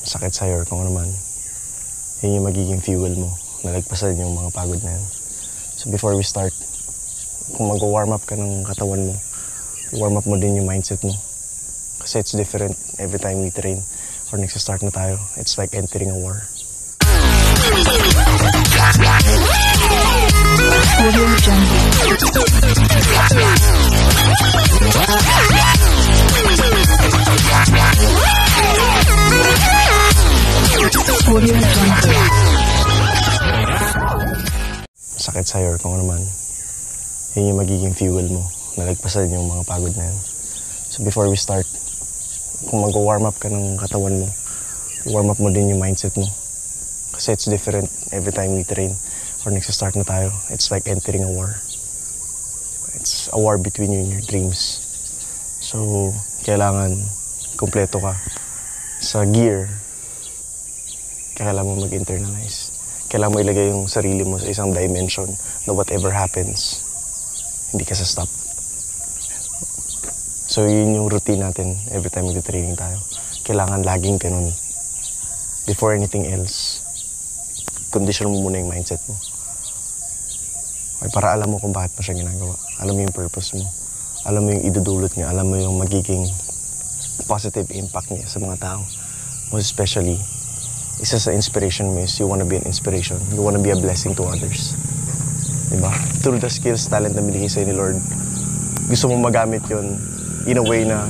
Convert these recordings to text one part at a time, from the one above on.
sakit sa'yo or kung ano man, yun yung magiging fuel mo. Nalagpasan yung mga pagod na yun. So before we start, kung mag-warm up ka ng katawan mo, warm up mo din yung mindset mo. Kasi it's different every time we train or nagsistart na tayo. It's like entering a war. Sakit sa'yo or kung ano man, yun yung magiging fuel mo. Nalagpasan yung mga pagod na yun. So before we start, kung mag-warm up ka ng katawan mo, warm up mo din yung mindset mo. Kasi it's different every time we train or nagsistart na tayo. It's like entering a war. It's a war between you and your dreams. So, kailangan kumpleto ka sa gear. Kailangan mo mag-internalize. Kailangan mo ilagay yung sarili mo sa isang dimension na whatever happens, hindi ka sa-stop. So, yun yung routine natin every time mag-training tayo. Kailangan laging ganun. Before anything else, condition mo muna yung mindset mo. Okay, para alam mo kung bakit mo siya ginagawa. Alam mo yung purpose mo. Alam mo yung idudulot niya. Alam mo yung magiging positive impact niya sa mga tao. Most especially, isa sa inspiration mo is you wanna be an inspiration. You wanna be a blessing to others. Diba? Through the skills, talent na binigay sa'yo ni Lord, gusto mo magamit yun in a way na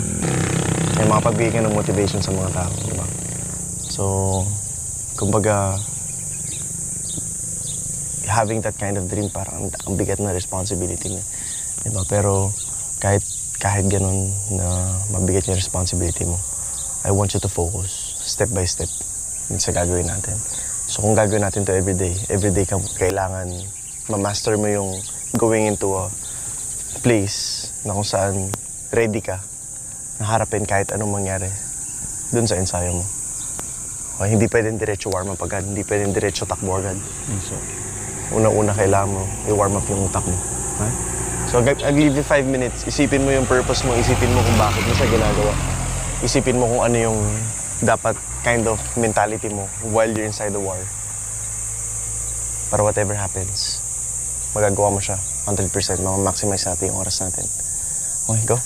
ay makapagbigay ka ng motivation sa mga tao. Diba? So, kumbaga, having that kind of dream, parang ang bigat na responsibility niya. Diba? Pero kahit ganun na mabigat yung responsibility mo, I want you to focus step by step sa gagawin natin. So kung gagawin natin to everyday kailangan ma-master mo yung going into a place na kung saan ready ka na harapin kahit anong mangyari dun sa ensayo mo. Okay, hindi pwedeng diretso warm up agad, hindi pwedeng diretso takbo agad. So, unang-una kailangan mo i-warm up yung utak mo. Ha? So I'll give you 5 minutes. Isipin mo yung purpose mo, isipin mo kung bakit mo siya ginagawa. Isipin mo kung ano yung dapat kind of mentality mo while you're inside the war. Para whatever happens, magagawa mo siya 100%. Ma-maximize natin yung oras natin. Okay, go.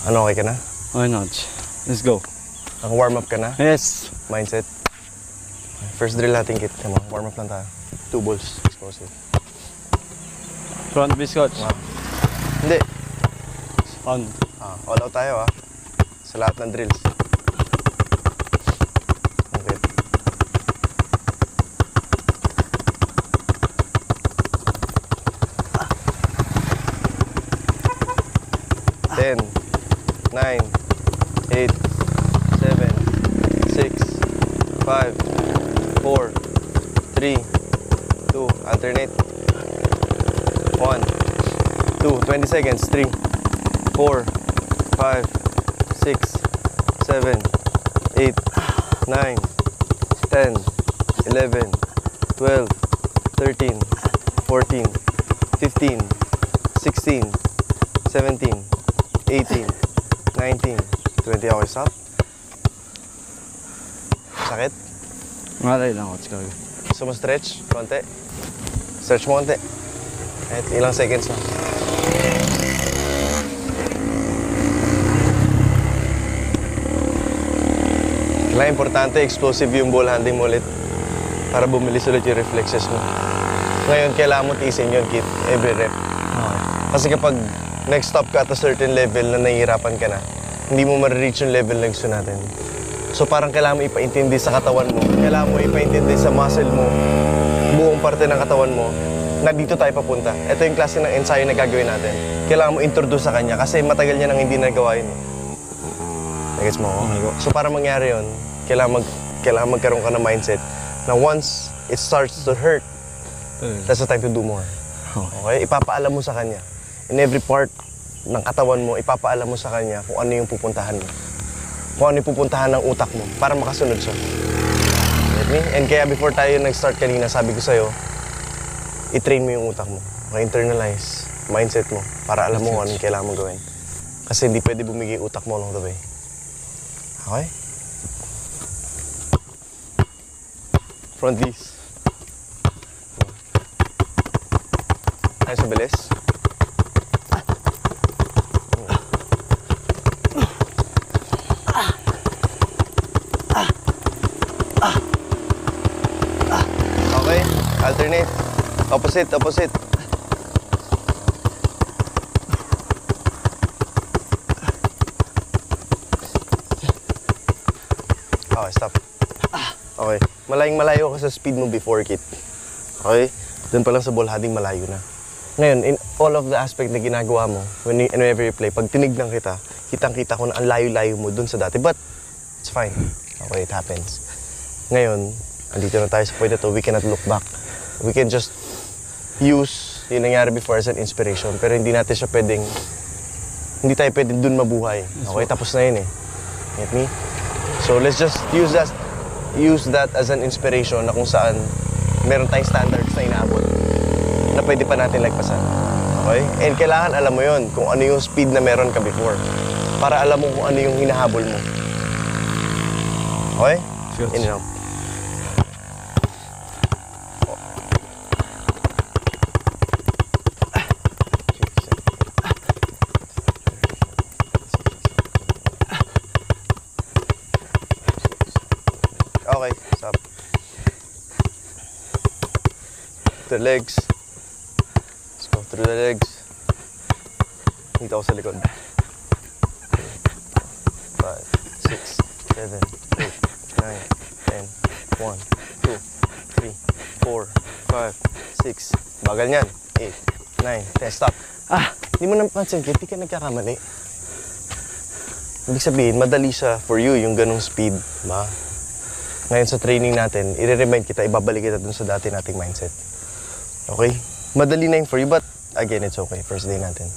Ano, okay ka na? Why not? Let's go. Naka-warm up ka na? Yes. Mindset? First drill natin, Kit. Come on, warm up lang tayo. 2 balls, explosive. Front bis, coach. Hindi. On. All out tayo, sa lahat ng drills. Okay. Ten, 9, 8, 7, 6, 5, 4, 3, 2, alternate. 1, 2, 20 seconds. 3, 4, 5, 6, 7, 8, 9, 10, 11, 12, 13, 14, 15, 16, 17, 18, 19, 20. Okay, stop. Sakit? Malay lang, coach. Gusto mo stretch? Konti? Stretch mo konti. Kahit ilang seconds lang. Kailangan importante, explosive yung ball handling mo ulit para bumilis ulit yung reflexes mo. Ngayon, kailangan mo tiisin yun, Kit, every rep. Kasi kapag next stop ka at a certain level na nahihirapan ka na, hindi mo ma-reach yung level na gusto natin. So parang kailangan mo ipaintindi sa katawan mo, kailangan mo ipaintindi sa muscle mo, buong parte ng katawan mo, na dito tayo papunta. Ito yung klase ng ensayo na gagawin natin. Kailangan mo introduce sa kanya kasi matagal niya nang hindi nagawa yun. Nagets mo ako? So para mangyari yun, kailangan magkaroon ka ng mindset na once it starts to hurt, that's the time to do more. Okay? Ipapaalam mo sa kanya. In every part ng katawan mo, ipapaalam mo sa kanya kung ano yung pupuntahan mo. Kung ano yung pupuntahan ng utak mo para makasunod siya. Get me? And kaya before tayo nag-start kanina, sabi ko sa'yo, i-train mo yung utak mo. Ma-internalize mindset mo para alam mo kung anong kailangan mo gawin. Kasi hindi pwede bumigay utak mo along the way. Okay? Front knees. Ayos sa bilis. Okay, alternate. Opposite. Okay, stop. Okay. Malayong-malayo ka sa speed mo before, Kit. Okay? Doon pa lang sa ball handling, malayo na. Ngayon, in all of the aspect na ginagawa mo, whenever you play, pag tinignan kita, kitang-kita ko na ang layo-layo mo doon sa dati. But, it's fine. Okay, it happens. Ngayon, andito na tayo sa point na to, we cannot look back. We can just use yung nangyari before as an inspiration, pero hindi tayo pwedeng doon mabuhay. Okay, tapos na yun eh. Get me? So let's just use that as an inspiration na kung saan meron tayong standards na inaabot na pwede pa natin lagpasan. Okay? And kailangan alam mo yun kung ano yung speed na meron ka before para alam mo kung ano yung hinahabol mo. Okay? Sure. In and out. Okay, stop. The legs. Let's go through the legs. Dito ako sa likod. 5, 6, 7, 8, 9, 10, 1, 2, 3, 4, 5, 6. Bagal niyan. 8, 9, 10. Stop. Hindi mo napansin, Kit, di ka nagkakamali. Ibig sabihin, madali siya for you yung ganong speed, ba? Ngayon sa training natin, i-remind kita, ibabalik kita dun sa dati nating mindset. Okay? Madali na yun for you, but again, it's okay. First day natin.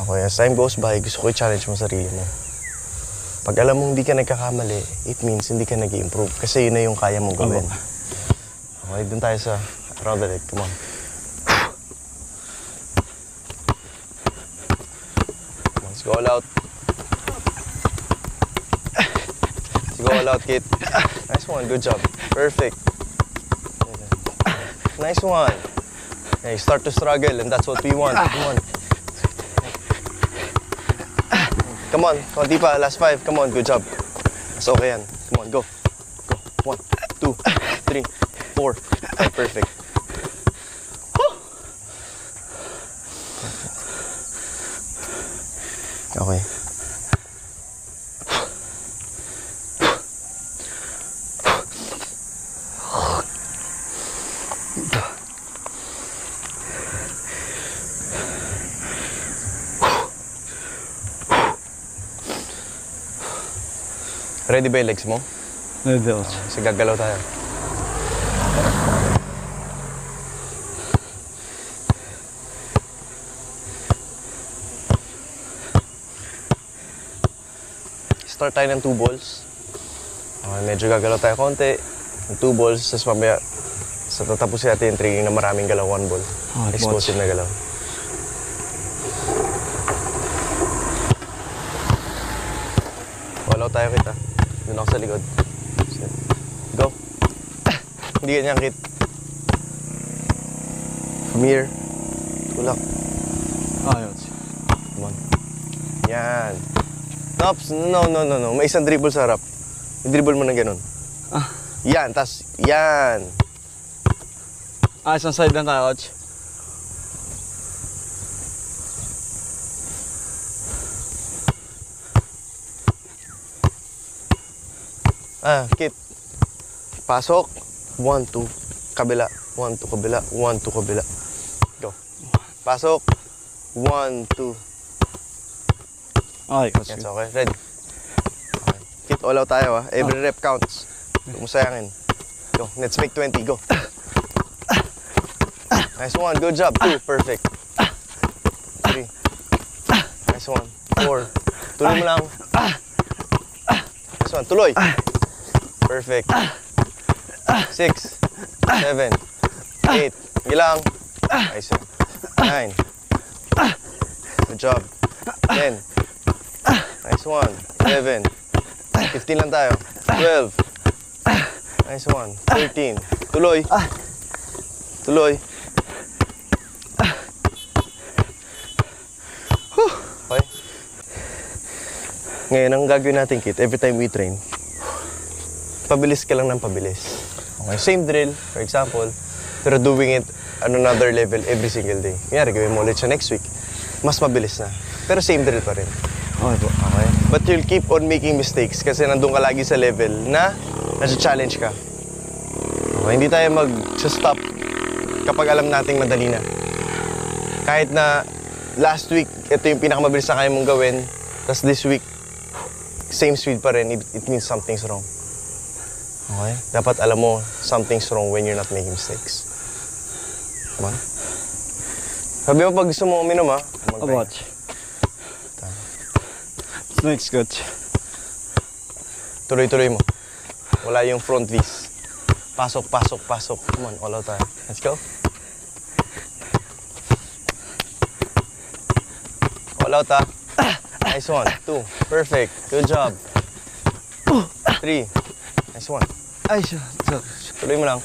Okay, as time goes by, gusto ko i-challenge mo sarili mo. Pag alam mong hindi ka nagkakamali, it means hindi ka nag-i-improve. Kasi yun na yung kaya mong gawin. Okay, dun tayo sa around the leg. Come on. Let's go all out. Let's go all out, Kit. Nice one. Good job. Perfect. Nice one. Yeah, you start to struggle, and that's what we want. Come on. Come on. Konti pa. Last 5. Come on. Good job. Mas okay yan. Come on. Go. Go. 1, 2, 3, 4, 5. Perfect. Okay. Ready ba yung legs mo? Ready, coach. Kasi gagalaw tayo. Start tayo ng 2 balls. Okay, medyo gagalaw tayo konti. Yung 2 balls, tapos mamaya sa tatapusin natin yung training na maraming galaw, 1 ball. Explosive na galaw. Walaw tayo kita. Doon ako sa likod. Go. Hindi ganyan, Kit. From here. Tulak. Coach. Come on. Yan. Tops. No. May isang dribble sa harap. Yung dribble mo na ganun. Yan. Tas, yan. Isang side lang tayo, coach. Kit. Pasok. 1, 2. Kabila. 1, 2, kabila. 1, 2, kabila. Go. Pasok. 1, 2. Okay, coach. Yes, okay. Ready? Okay. Kit, all out tayo, ha? Every rep counts. Huwag mo sayangin. Go. Let's make 20. Go. Nice one. Good job. 2. Perfect. 3. Nice one. 4. Tuloy mo lang. Nice one. Tuloy. Perfect. 6, 7, 8. Gilang. Nice one. 9. Good job. 10. Nice one. 11. 15 lang tayo. 12. Nice one. 13. Tuloy. Tuloy. Okay. Ngayon, ang gagawin natin, Kit, every time we train, pabilis ka lang ng pabilis. Okay, same drill, for example, pero doing it on another level every single day. Kaya gawin mo ulit siya next week, mas mabilis na. Pero same drill pa rin. Okay po. Okay? But you'll keep on making mistakes kasi nandun ka lagi sa level na nasa-challenge ka. Okay, hindi tayo mag-stop kapag alam nating madali na. Kahit na last week, ito yung pinakamabilis na kaya mong gawin, tapos this week, same speed pa rin, it means something's wrong. Okay? Dapat alam mo, something's wrong when you're not making mistakes. Come on. Sabi mo pag gusto mo uminom, ha? Coach. Next, coach. Tuloy-tuloy mo. Wala yung front V's. Pasok, pasok, pasok. Come on, all out tayo. Let's go. All out, ha? Nice one. 2. Perfect. Good job. 3. Nice one. Ay, siya. Tuloy mo lang.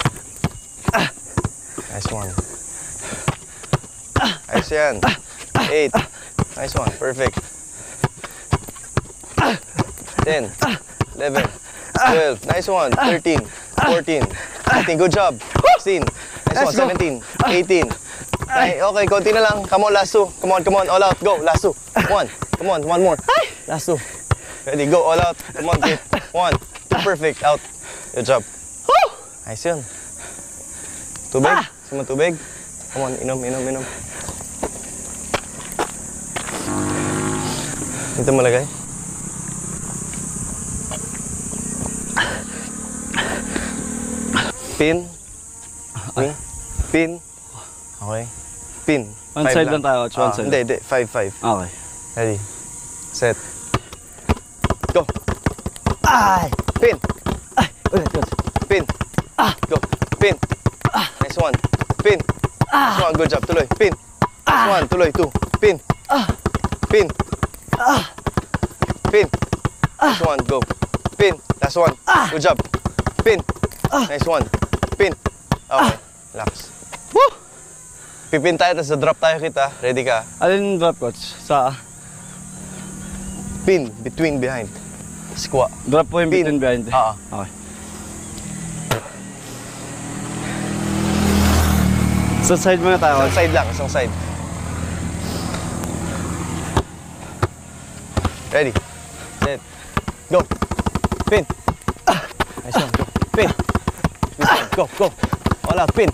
Nice one. Nice yan. 8. Nice one. Perfect. 10. 11. 12. Nice one. 13. 14. 15. Good job. 16. Nice one. 17. 18. Okay, konti na lang. Come on, last 2. Come on. All out. Go. Last 2. 1. Come on. 1 more. Last 2. Ready. Go. All out. Come on, kid. 1. 2. Perfect. Out. Good job. Nice yun. Tubig? Gusto mo tubig? Come on. Inom. Dito mo lagay. Pin. Pin. Okay. Pin. One side lang tayo, coach. One side. Hindi. 5-5. Okay. Ready. Set. Go. Ay! Pin. Ay! Ulit, coach. Pin. Go. Pin. Nice one. Pin. Nice one. Good job. Tuloy. Pin. Nice one. Tuloy. 2. Pin. Pin. Pin. Nice one. Go. Pin. Last one. Good job. Pin. Nice one. Pin. Okay. Relax. Woo! Pipin tayo, tapos drop tayo kita. Ready ka? Alin yung drop, coach? Sa... Pin, between, behind. Squat. Drop po yung Pin. between behind. Oo. Okay. Sa side muna tayo. Isang side lang, isang side. Ready, set, go. Pin. Nice one, go. Pin. Go, go. All out, pin.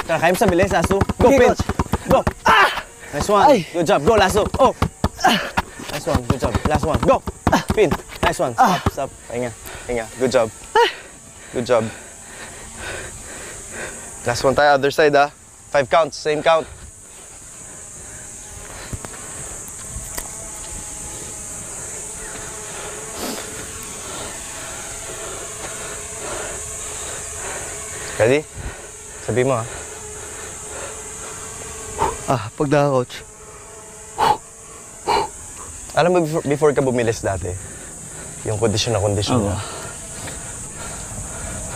Kaya mo sa bilis, Lasso. Go, Okay, pin. coach. Go. Nice one. Ay. Good job. Go, Lasso. Oh. Nice one. Good job. Last one. Go. Pin. Nice one. Stop. Stop. Hinga. Hinga. Good job. Good job. Last one tayo. Other side, ah. 5 counts. Same count. Ready? Sabi mo, ah. Pagdaka, coach. Alam mo, before ka bumilis dati, yung kondisyon na kondisyon na,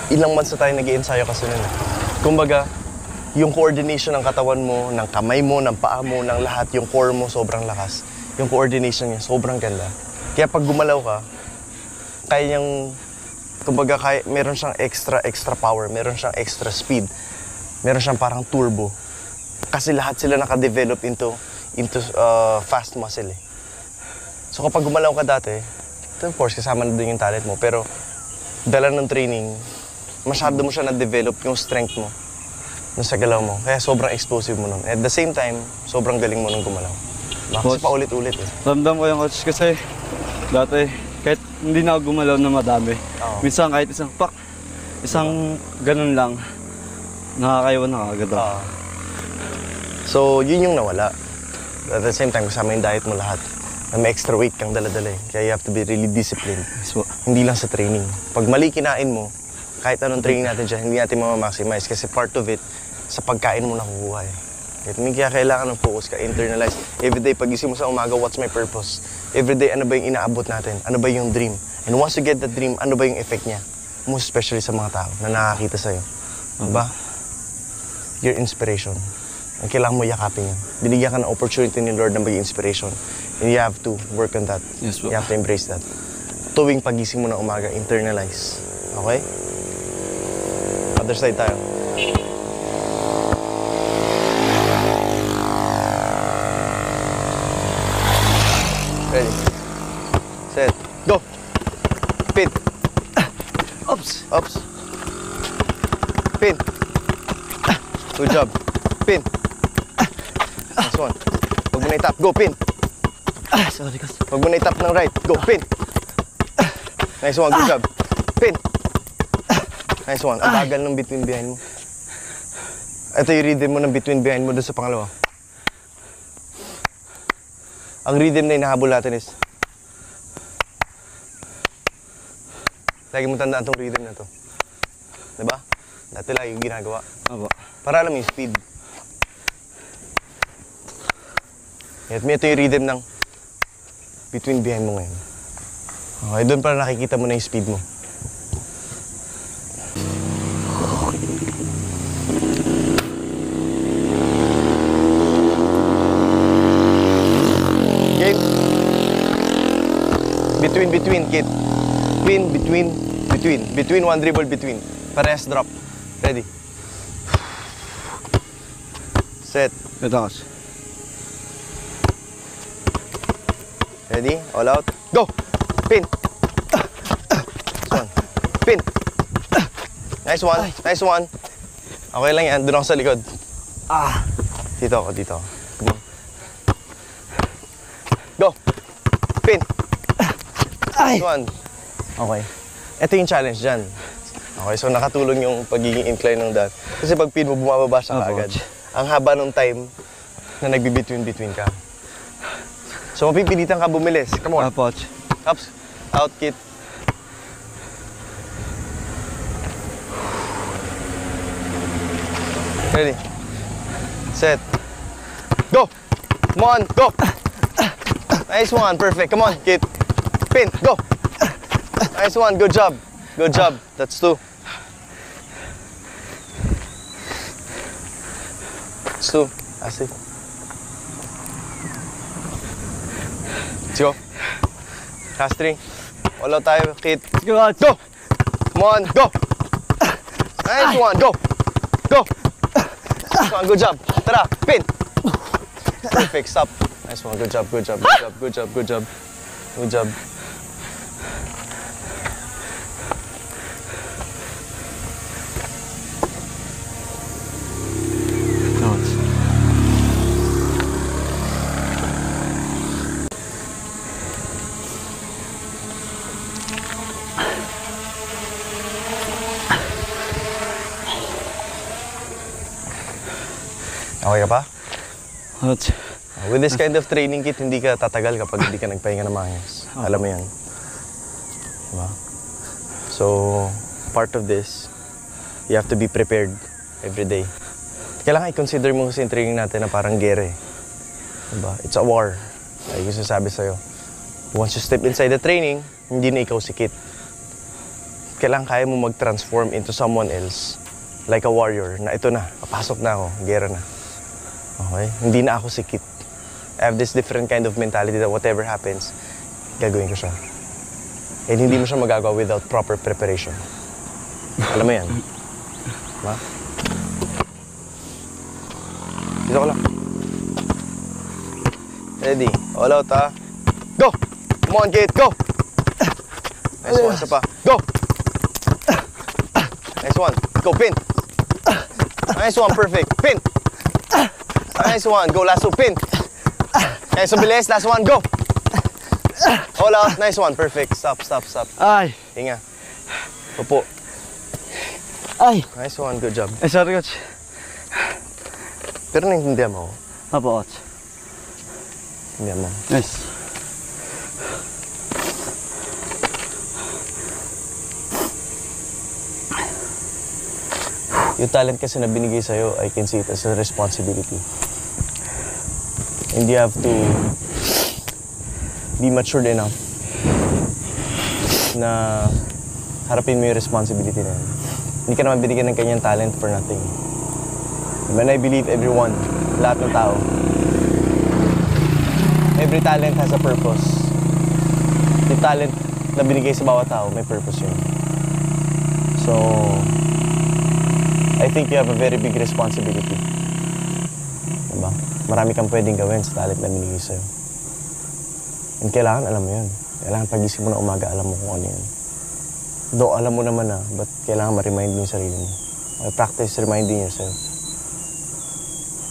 ilang months na tayo nag-i-ensayo kasi nun. Kumbaga, yung coordination ng katawan mo, ng kamay mo, ng paa mo, ng lahat, yung core mo, sobrang lakas. Yung coordination niya, sobrang ganda. Kaya pag gumalaw ka, kaya niyang, kumbaga, meron siyang extra power, meron siyang extra speed, meron siyang parang turbo. Kasi lahat sila naka-develop into fast muscle eh. So kapag gumalaw ka dati, of course, kasama na din yung talent mo. Pero dala ng training, masyado mo siya na-develop yung strength mo sa galaw mo. Kaya sobrang explosive mo nun. At the same time, sobrang galing mo nung gumalaw. Kasi paulit-ulit eh. Ramdam ko yung coach kasi dati, kahit hindi na ako gumalaw na madami. Minsan kahit isang pak, isang ganun lang, nakakaiwan na agad ako. So yun yung nawala. At the same time, kasama yung diet mo lahat. Na may extra weight kang dala-dala eh. Kaya you have to be really disciplined. Hindi lang sa training. Pag mali kinain mo, kahit anong training natin dyan, hindi natin mamamaximize. Kasi part of it, sa pagkain mo nakukuha eh. Kaya kailangan ng focus ka, internalize. Everyday, pag-isip mo sa umaga, what's my purpose? Everyday, ano ba yung inaabot natin? Ano ba yung dream? And once you get that dream, ano ba yung effect niya? Most especially sa mga tao na nakakita sa'yo. Diba? Your inspiration. Ang kailangan mo yakapin yan. Binigyan ka ng opportunity ni Lord na maging inspiration. And you have to work on that. Yes, you have to embrace that. Tuwing pagising mo ng umaga, internalize. Okay? Other side tayo. Ready. Set. Go. Pin. Oops! Oops. Pin. Good job. Pin. Next one. Huwag mo na itap. Go, pin. Sorry, coach. Huwag mo na itap ng right. Go, pin. Nice one. Good job. Pin. Nice one. Ang bagal ng between behind mo. Ito yung rhythm mo ng between behind mo doon sa pangalawa. Ang rhythm na hinahabol natin is lagi mo tandaan tong rhythm na to. Diba? Dati lagi yung ginagawa. Aba. Para alam mo yung speed. At ito yung rhythm ng between behind mo ngayon. Okay, doon para nakikita mo na yung speed mo. Game. Between, kid. Between, one dribble, between. Parehas drop. Ready. Set. Ito, coach. Ready? All out. Go! Pin! Nice one. Pin! Nice one. Nice one. Okay lang yan. Doon ako sa likod. Dito ako, dito ako. Come on. Go! Pin! Nice one. Okay. Ito yung challenge dyan. Okay, so nakatulong yung pagiging incline ng dad. Kasi pag pin mo, bumababa siya kaagad. Ang haba ng time na nagbi-between ka. So mapipilitan ka bumilis. Come on. Coach. Ups. Out, kid. Ready. Set. Go. Come on, go. Nice one, perfect. Come on, kid. Pin, go. Nice one, good job. Good job. That's 2. That's 2. That's it. Let's go. Last three. All out tayo, Kit. Let's go, coach. Go! Come on, go! Nice one, go! Go! Nice one, good job. Tara, pin! Perfect, stop. Nice one, good job, good job, good job, good job, good job. Good job. Coach. Okay ka pa? Coach. With this kind of training kit, hindi ka tatagal kapag hindi ka nagpahinga ng maayos. Alam mo yan. Diba? So, part of this, you have to be prepared every day. Kailangan i-consider mo kasi yung training natin na parang gere. Diba? It's a war. Like yung sinasabi sa'yo. Once you step inside the training, hindi na ikaw si Kit. Kailangan kaya mo mag-transform into someone else. Like a warrior, na ito na, papasok na ako, gera na. Okay? Hindi na ako si Kit. I have this different kind of mentality that whatever happens, gagawin ko siya. And hindi mo siya magagawa without proper preparation. Alam mo yan? Diba? Dito ko lang. Ready? All out, ha? Go! Come on, Kit, go! Nice one, isa pa. Go! Nice one. Go, pin! Nice one, perfect. Pin! Nice one. Go, last two, pin! Nice one, bilis. Last one, go! All out. Nice one, perfect. Stop, stop, stop. Ay! Hinga. Upo. Ay! Nice one, good job. Ay, sorry, coach. Pero naintindihan mo. Apo, coach. Naintindihan mo. Nice. Yung talent kasi na binigay sa'yo, I can see it as a responsibility. And you have to be matured enough na harapin mo yung responsibility na yun. Hindi ka naman binigyan ng kanyang talent for nothing. And I believe everyone, lahat ng tao, every talent has a purpose. Yung talent na binigay sa bawat tao, may purpose yun. So, I think you have a very big responsibility. Diba? Marami kang pwedeng gawin sa talent na binigay sa'yo. And kailangan alam mo yun. Kailangan pagising mo na umaga, alam mo kung ano yun. Though alam mo naman na, but kailangan ma-remind mo yung sarili mo. Practice reminding yourself.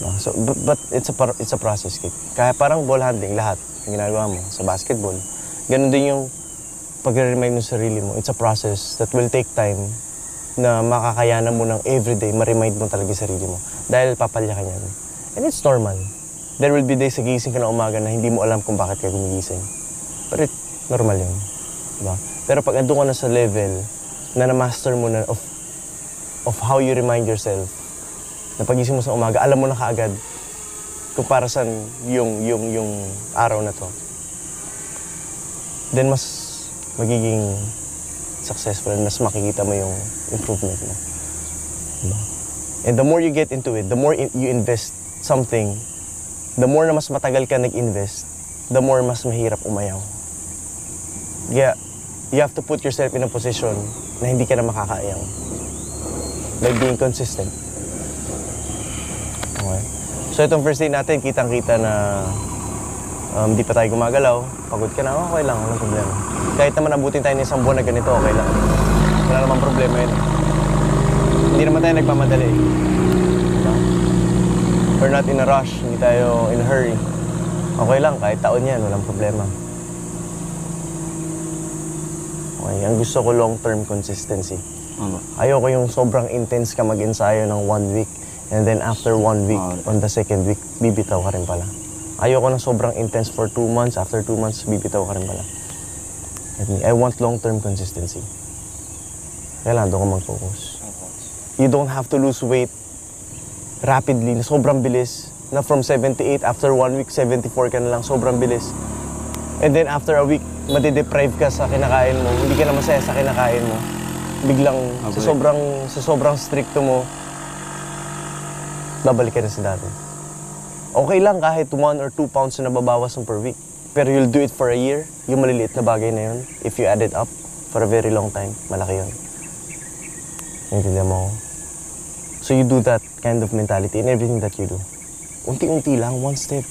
Diba? So, but it's a process, Kit. Kaya parang ball handling, lahat, yung ginagawa mo sa basketball. Ganun din yung pag-remind mo sa sarili mo. It's a process that will take time na makakayanan mo ng everyday, ma-remind mo talaga yung sarili mo. Dahil papalya ka niyan. And it's normal. There will be days na gising ka na umaga na hindi mo alam kung bakit ka gumigising. But normal yun. Diba? Pero pag andun ka na sa level na na-master mo na of how you remind yourself, na pagising mo sa umaga, alam mo na kaagad kung para saan yung araw na to, then mas magiging successful and mas makikita mo yung improvement mo. Diba? And the more you get into it, the more you invest something, the more na mas matagal ka nag-invest, the more mas mahirap umayaw. Yeah, you have to put yourself in a position na hindi ka na makakaayaw. By being consistent. Okay. So itong first day natin, kitang-kita na hindi pa tayo gumagalaw. Pagod ka na, okay lang, walang problema. Kahit naman abutin tayo ng isang buwan na ganito, okay lang. Wala namang problema yun. Hindi naman tayo nagpamadali. Diba? We're not in a rush, hindi tayo in a hurry. Okay lang, kahit taon yan, walang problema. Okay, ang gusto ko long-term consistency. Ayoko yung sobrang intense ka mag-ensayo ng 1 week, and then after 1 week, on the second week, bibitaw ka rin pala. Ayoko ng sobrang intense for 2 months, after 2 months, bibitaw ka rin pala. I want long-term consistency. Kailangan doon ko mag-focus. You don't have to lose weight rapidly, na sobrang bilis, na from 78, after 1 week, 74 ka na lang, sobrang bilis. And then after a week, madideprive ka sa kinakain mo, hindi ka na masaya sa kinakain mo. Biglang, sa sobrang stricto mo, babalik ka na sa dati. Okay lang kahit 1 or 2 pounds na nababawas mo per week. Pero you'll do it for a year, yung maliliit na bagay na yun, if you add it up for a very long time, malaki yun. Naintindihan mo ako? So you do that kind of mentality in everything that you do. Unti-unti lang, one step.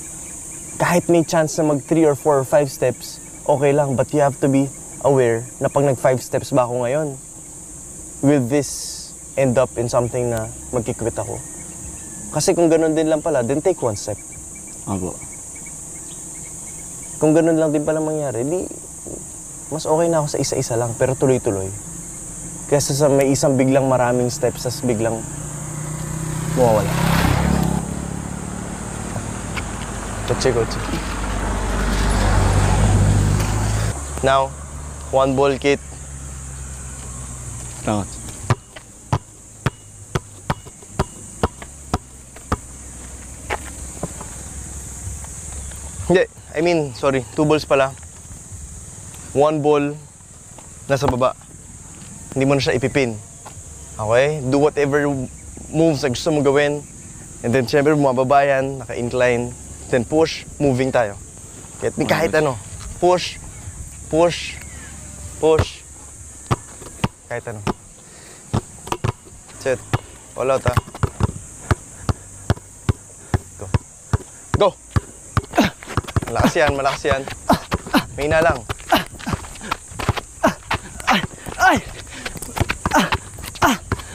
Kahit may chance na mag 3 or 4 or 5 steps, okay lang, but you have to be aware na pag nag 5 steps ba ako ngayon, will this end up in something na magkikwit ako? Kasi kung ganun din lang pala, then take 1 step. Opo. Kung ganun lang din pala mangyari, di, mas okay na ako sa isa-isa lang, pero tuloy-tuloy. Kaysa sa may isang biglang maraming steps, tas biglang mawawala. Kotse. Now, 1 ball kit. Tama. Hindi, I mean, sorry, 2 balls pala. 1 ball nasa baba. Hindi mo na siya ipipin. Okay? Do whatever moves na gusto mong gawin. And then, syempre, bumababa yan, naka-incline. Then push, moving tayo. Kahit ano. Push, push, push. Kahit ano. That's it. All out, ha? Go. Go! Malakas yan, malakas yan. Mahina lang.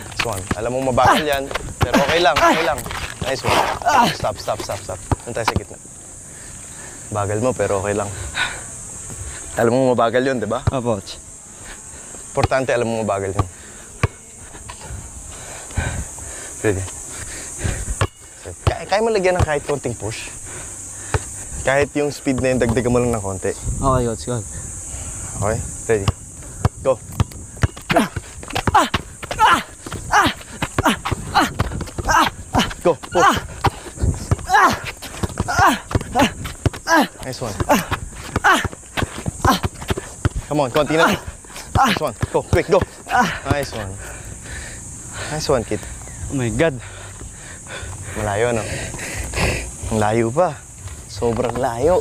Nice one. Alam mo mabagal yan, pero okay lang, okay lang. Nice one. Stop. Doon tayo sa gitna. Bagal mo, pero okay lang. Alam mo mabagal yun, di ba? Opo. Importante, alam mo mabagal yun. Ready? Kaya mo lagyan ng kahit konting push. Kahit yung speed na yun, dagdagan mo lang ng konti. Okay, coach. Go. Okay? Ready? Go. Go, push. Nice one. Come on, konti na. Nice one. Go, quick, go. Nice one. Nice one, kid. Oh my God. Malayo, no? Ang layo pa. Sobrang layo.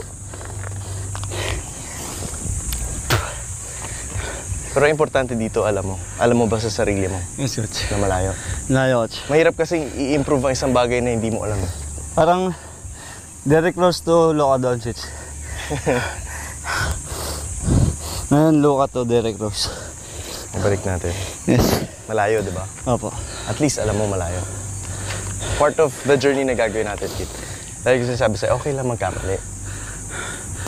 Pero importante dito, alam mo ba sa sarili mo Yes, coach. na malayo? Malayo, coach. Mahirap kasi i-improve ang isang bagay na hindi mo alam. Parang very close to Luka Doncic. Ngayon, Luka to Derrick Rose. Ibalik natin. Yes. Malayo, di ba? Opo. At least alam mo malayo. Part of the journey na gagawin natin, kid. Dahil kasi sabi sa'yo, okay lang magkamali.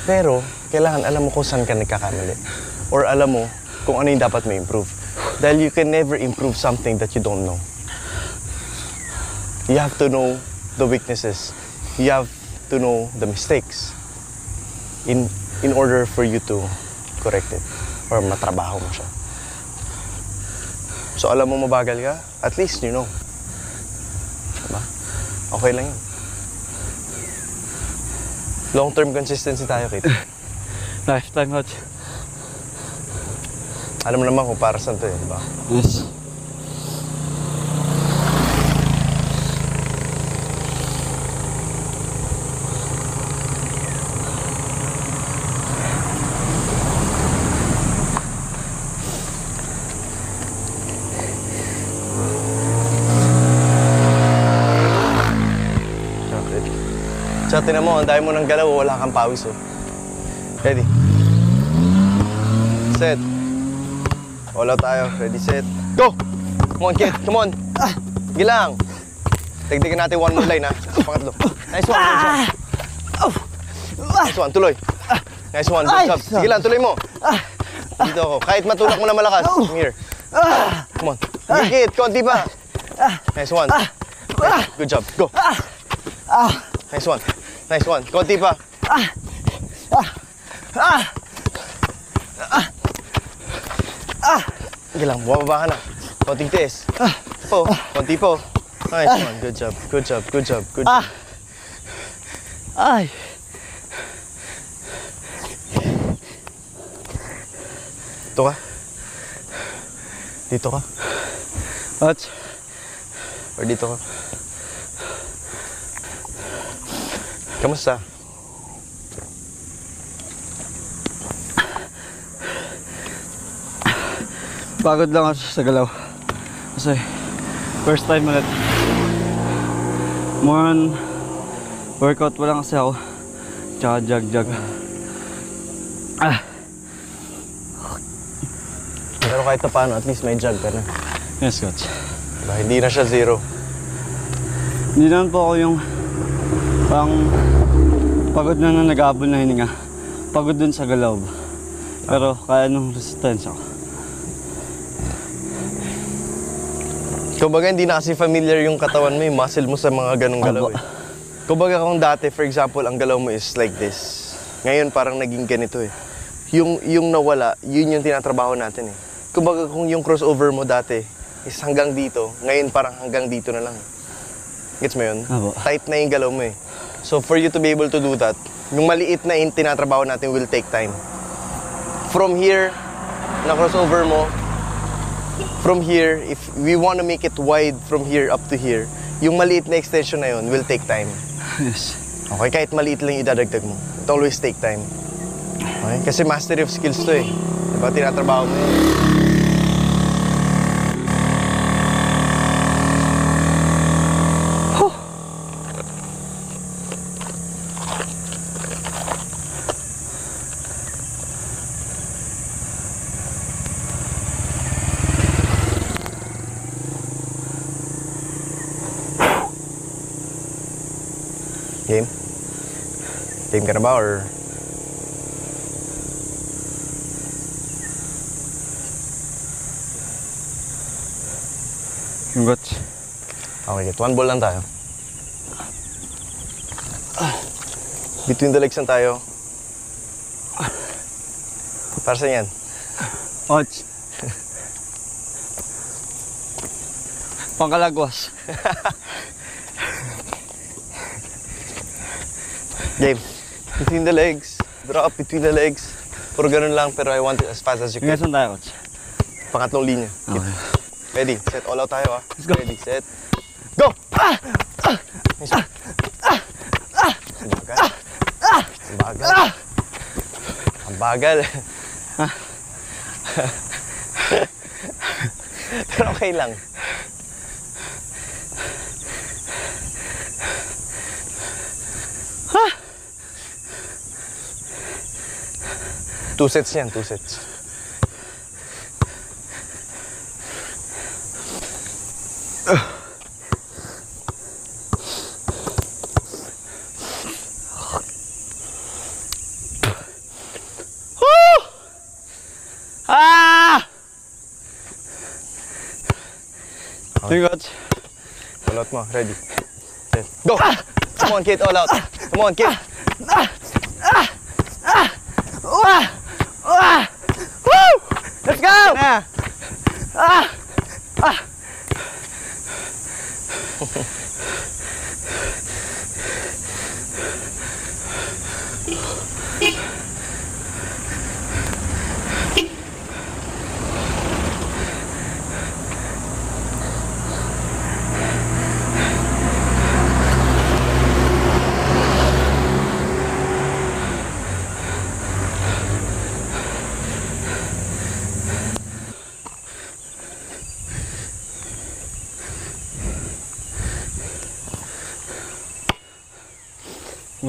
Pero, kailangan alam mo kung saan ka nagkakamali. Or alam mo kung ano yung dapat ma-improve. Dahil you can never improve something that you don't know. You have to know the weaknesses. You have to know the mistakes in order for you to correct it or matrabaho mo siya. So alam mo mabagal ka, at least you know. Diba? Okay lang yun. Long-term consistency tayo, Kate. Lifetime, coach. Alam mo naman kung para saan to, diba? Yes. So, tinan mo, ang dami mo ng galaw, wala kang pawis, oh. Ready? Set. All out tayo. Ready, set. Go! Come on, kid. Come on. Gilang. Dagdagan natin 1 more line, ha? Sa pangatlo. Nice one. Good job. Nice one. Tuloy. Nice one. Good job. Sige lang, tuloy mo. Dito ako. Kahit matulak mo na malakas. Come here. Come on. Sige, kid. Konti pa. Nice one. Good job. Go. Nice one. Nice one. Konti pa. Sige lang, bumaba ka na. Konting tiis. Po, konti po. Nice one. Good job. Good job. Good job. Good job. Ay. Dito ka. Dito ka. Coach. Or dito ka. Kamusta? Pagod lang ako sa galaw. Kasi first time ulit. More on workout pa lang kasi ako. Tsaka jog. Pero kahit na paano, at least may jog ka na. Yes, coach. Diba? Hindi na siya zero. Hindi naman po ako yung parang pagod na nag-aabol na hininga. Pagod dun sa galaw. Pero kaya nung resistensya ko. Kumbaga hindi na kasi familiar yung katawan mo, yung muscle mo sa mga ganong galaw eh. Kumbaga kung dati, for example, ang galaw mo is like this. Ngayon parang naging ganito eh. Yung nawala, yun yung tinatrabaho natin eh. Kumbaga kung yung crossover mo dati is hanggang dito, ngayon parang hanggang dito na lang. Gets mo yun? Abo. Tight na yung galaw mo eh. So for you to be able to do that, yung maliit na tinatrabaho natin will take time. From here, na crossover mo, from here, if we want to make it wide from here up to here, yung maliit na extension na yun will take time. Yes. Okay, kahit maliit lang yung idadagdag mo. It always take time. Okay? Kasi mastery of skills to eh. Diba, tinatrabaho mo yun. Game? Game ka na ba or? Yung coach. Okay, get one ball lang tayo. Between the legs lang tayo. Para saan yan? Coach. Pangkalagwas. Game. Between the legs. Drop between the legs. Puro ganun lang, pero I want it as fast as you can. Ngayon tayo, coach. Pangatlong linya. Okay. Ready, set, all out tayo ah. Let's go. Ready, set, go! Nice. Ang bagal. Ang bagal. Ang bagal. Pero okay lang. Two sets yan, two sets. Three, coach. All out mo, ready. Set, go! Come on, kid, all out. Come on, kid. Let's go! Na.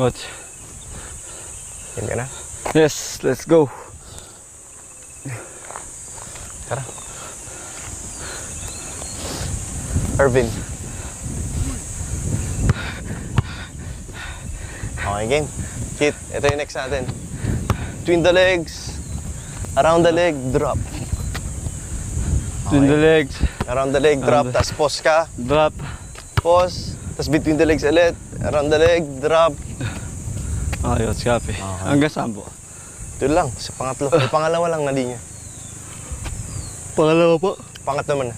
Coach. Game ka na? Yes, let's go. Tara. Irvin. Okay, game. Kit, ito yung next natin. Between the legs, around the leg, drop. Between the legs. Around the leg, drop, tas pause ka. Drop. Pause, tas between the legs ulit. Around the leg, drop. Okay, coach, copy. Hanggang saan po? Ito lang, sa pangatlo. May pangalawa lang na linya. Pangalawa po. Pangatlo man na.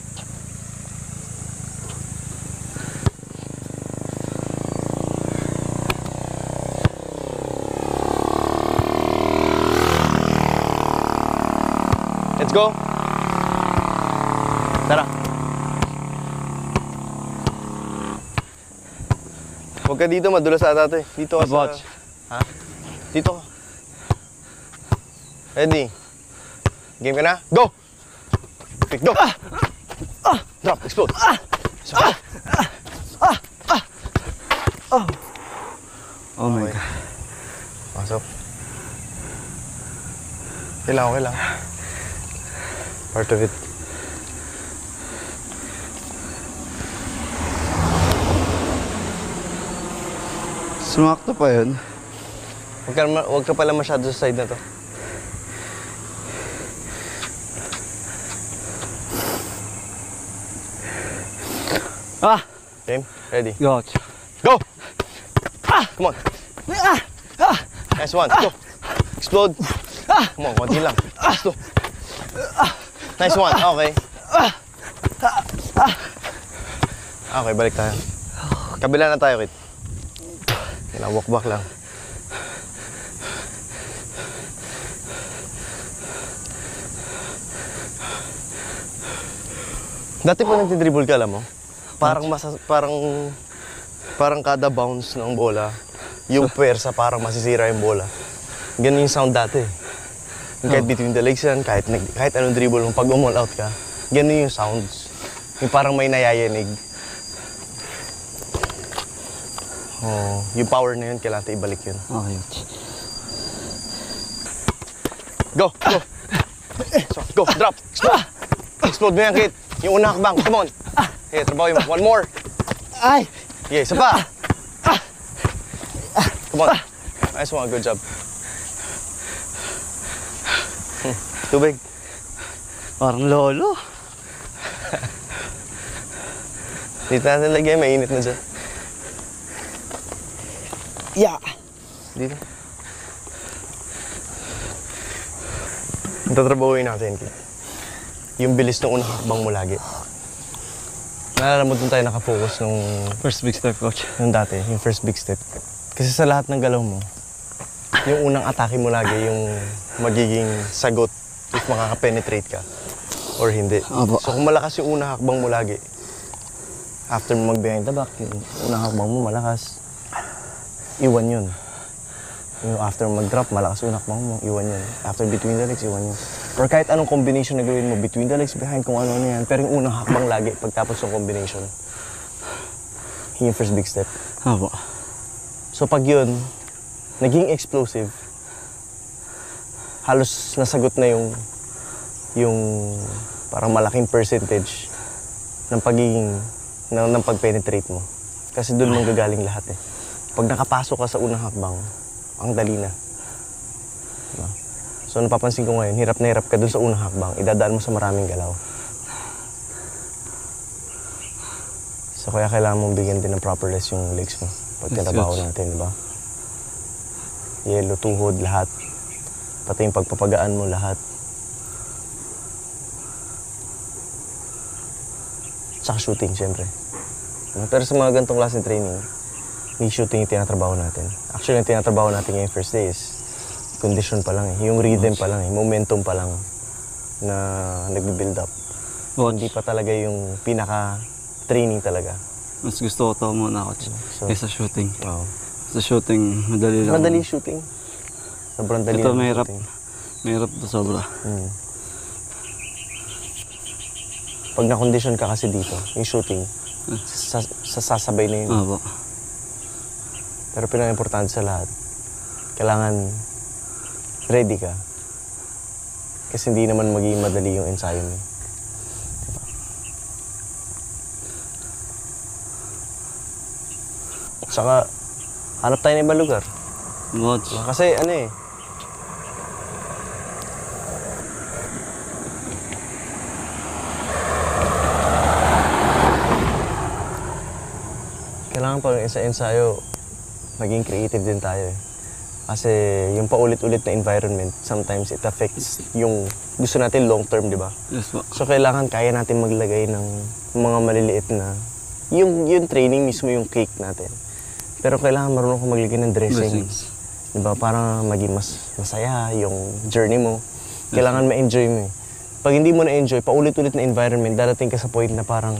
Let's go. Tara. Huwag ka dito, madulas ata ito eh. Dito ka Watch. sa... Ha? Dito ka. Ready? Game ka na? Go! Quick, go! Drop, explode. Oh my Okay. God. Pasok. Kailangan. Part of it. Sumakto pa yun. Huwag ka pala masyado sa side na to. Game? Ready? Got. Go! Come on. Nice one. Go. Explode. Come on, konti lang. Let's go. Nice one. Okay. Okay, balik tayo. Kabila na tayo, Kit. Kailangan walk back lang. Dati po nagtidribble ka, alam mo? Parang kada bounce ng bola, yung puwersa parang masisira yung bola. Ganun yung sound dati. Kahit between the legs yan, kahit anong dribble mo, pag umall out ka, ganun yung sounds. Yung parang may nayayanig. Oh, yung power na yun, kailangan ibalik yun. Okay. Go! So, go! Drop! Explode! Explode mo yan, Kit. Yung unang hakbang, come on! Okay, trabaho mo. One more! Ay! Okay, isa pa! Come on. Nice one, good job. Tubig. Parang lolo. Dito natin lagay, mainit na dyan. Yeah. Dito. Ang tatrabahuin natin, Kit. Yung bilis ng unang hakbang mo lagi. Naalala mo doon tayo nakafocus nung First big step, coach. yung dati, yung first big step. Kasi sa lahat ng galaw mo, yung unang atake mo lagi yung magiging sagot if makaka-penetrate ka or hindi. Opo. So kung malakas yung unang hakbang mo lagi, after mo mag-behind the back, yung unang hakbang mo malakas, iwan yun. Yung after mag-drop, malakas yung hakbang mo, iwan yun. After between the legs, iwan yun. Or kahit anong combination na gawin mo, between the legs, behind, kung ano yan, pero yung unang hakbang lagi, pagtapos yung combination, yun yung first big step. Opo. So pag yun, naging explosive, halos nasagot na yung parang malaking percentage ng pagiging, ng pag-penetrate mo. Kasi doon manggagaling lahat eh. Pag nakapasok ka sa unang hakbang, ang dali na. Diba? So napapansin ko ngayon, hirap na hirap ka doon sa unang hakbang, idadaan mo sa maraming galaw. So kaya kailangan mong bigyan din ng proper rest yung legs mo. Pag tinabaho natin, di ba? Yelo, tuhod, lahat. Pati yung pagpapagaan mo, lahat. Tsaka shooting, siyempre. Pero sa mga ganitong klase training, hindi shooting yung tinatrabaho natin. Actually, yung tinatrabaho natin ngayong first day is condition pa lang eh. Yung rhythm pa lang eh. Momentum pa lang na nagbi-build up. Hindi pa talaga yung pinaka-training talaga. Mas gusto ko ito muna, coach. So, Kaysa shooting. wow. Sa shooting, madali lang. Madali shooting. Sobrang dali. Ito ng mahirap. shooting. Mahirap ito sobra. Pag na-condition ka kasi dito, yung shooting, sasabay na yun. Opo. Pero pinaka-importante sa lahat, kailangan ready ka. Kasi hindi naman magiging madali yung ensayo mo. Diba? Saka, hanap tayo ng ibang lugar. Coach. Kasi ano eh, kailangan pa rin sa ensayo, maging creative din tayo eh. Kasi yung paulit-ulit na environment, sometimes it affects yung gusto natin long term, di ba? Yes po. So kailangan kaya natin maglagay ng mga maliliit na, yung training mismo yung cake natin. Pero kailangan marunong kang maglagay ng dressing. Di ba? Para maging mas masaya yung journey mo. Kailangan ma-enjoy mo eh. Pag hindi mo na-enjoy, paulit-ulit na environment, darating ka sa point na parang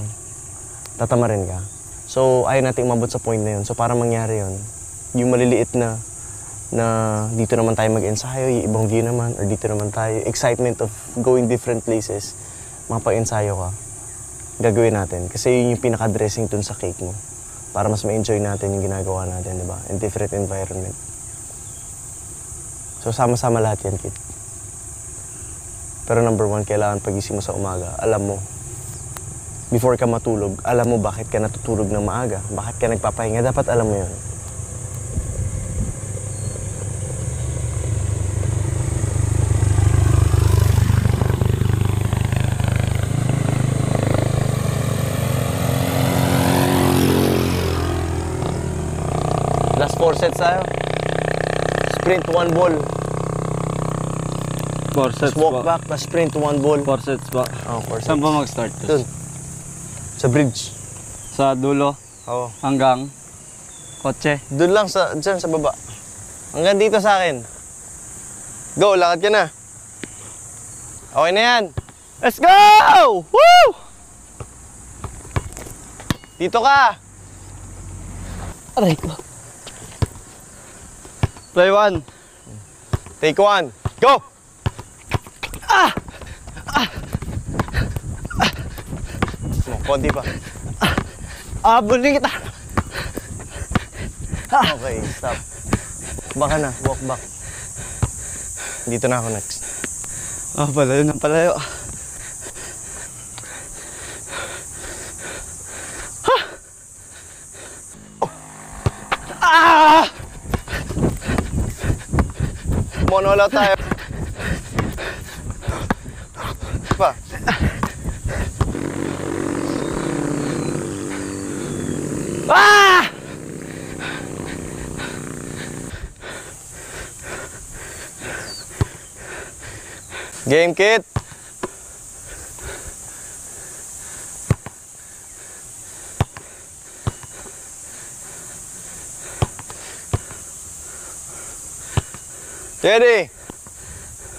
tatamarin ka. So, ayaw natin umabot sa point na yun. So, para mangyari yun, yung maliliit na dito naman tayo mag-ensayo, yung ibang view naman, or dito naman tayo, excitement of going different places, mapag-ensayo ka, gagawin natin. Kasi yun yung pinaka-dressing dun sa cake mo. Para mas ma-enjoy natin yung ginagawa natin, di ba? In different environment. So, sama-sama lahat yan, kid. Pero number one, kailangan pagising mo sa umaga, alam mo, before ka matulog, alam mo bakit ka natutulog ng maaga, bakit ka nagpapahinga, dapat alam mo yun. Last 4 sets tayo. Sprint 1 ball. 4 sets Just walk pa. back, plus sprint 1 ball. 4 sets pa. Oh, 4 sets. Saan ba mag-start? Dun. Sa bridge. Sa dulo Oo. hanggang kotse. Doon lang dyan sa baba. Hanggang dito sa akin. Go, lakad ka na. Okay na yan. Let's go! Woo! Dito ka. Aray ko. Play 1. Take 1. Go! Konti pa. Abulin kita. Okay, stop. Baka na, walk back. Dito na ako next. Palayo ng palayo. Monola tayo. Pa. Game kit. Ready.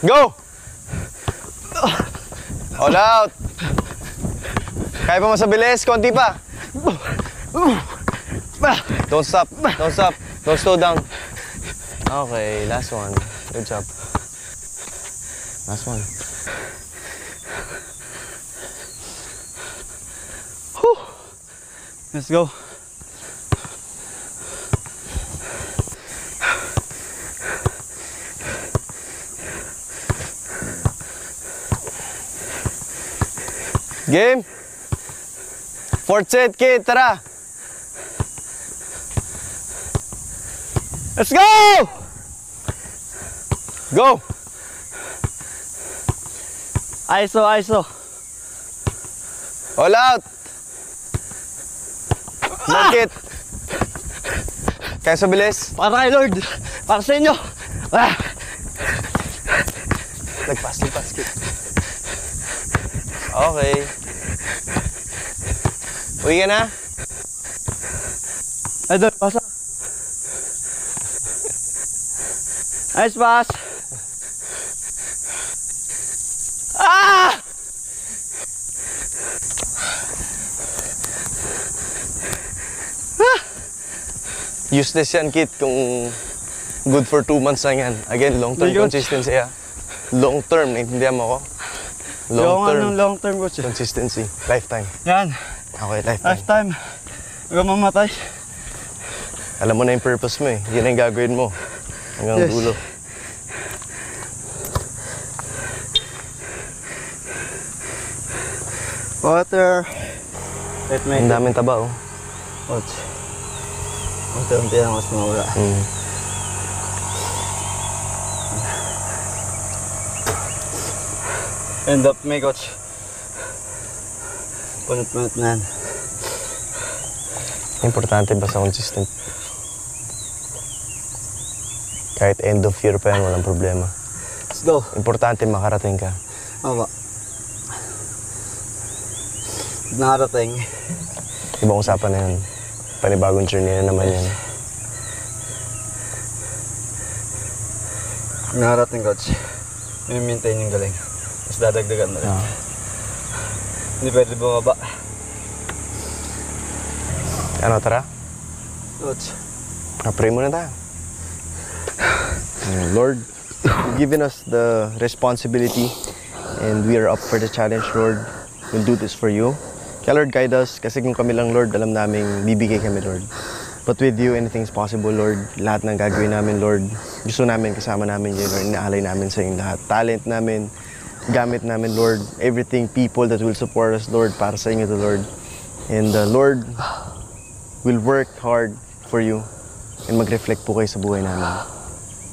Go. All out. Kaya pa masabilis, konti pa. Don't stop. Don't stop. Don't slow down. Okay, last one. Good job. Last one. Whew. Let's go. Game. Fourth set, kid. Tara. Let's go! Go! ISO, ISO. All out! Make it! Kaya sa bilis? Para kay Lord. Para sa inyo. Lagpas, kid. Okay. Uwi ka na? Idol, pasa. Nice pass. Useless yan, kid, kung good for 2 months lang yan. Again, long-term Bigot. consistency, ha? Long-term, naintindihan mo ko? Long-term. Long-term coach. Consistency. Lifetime. Yan. Okay, lifetime. Lifetime. Huwag mamatay. Alam mo na yung purpose mo, eh. Yan ang gagawin mo. Hanggang Yes. dulo. Water. Let me. Ang daming taba, oh. Coach. Unti-unti lang mas mawala. End up me, coach. Punot-punot na yan. Importante basta consistent. Kahit end of year pa yan, walang problema. Let's go. Importante makarating ka. Aba. Nakarating. Ibang usapan na yan. Panibagong journey na naman yan. Nakarating, coach. May-maintain yung galing. Tapos dadagdagan na rin. Hindi pwede bumaba. Ano, tara? Coach. Pray muna tayo. Lord, you've given us the responsibility and we are up for the challenge, Lord. we'll do this for you. Kaya Lord, guide us. Kasi kung kami lang, Lord, alam namin bibigay kami, Lord. But with you, anything's possible, Lord. Lahat ng gagawin namin, Lord. Gusto namin, kasama namin yun, Lord. Inaalay namin sa inyo lahat. Talent namin, gamit namin, Lord. Everything, people that will support us, Lord, para sa inyo to, Lord. And Lord, we'll work hard for you and mag-reflect po kayo sa buhay namin.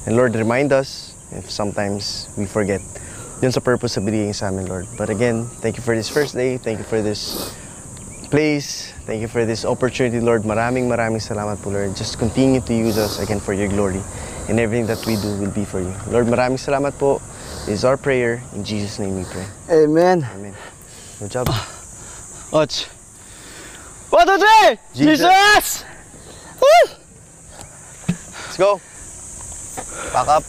And Lord, remind us if sometimes we forget. Yun sa purpose sa binigay sa amin, Lord. But again, thank you for this first day. Thank you for this place. Thank you for this opportunity, Lord. Maraming salamat po, Lord. Just continue to use us again for your glory. And everything that we do will be for you. Lord, maraming salamat po. This is our prayer. In Jesus' name we pray. Amen. Amen. Good job. Watch. 1, 2, 3! Jesus! Jesus! Woo! Let's go. Back up.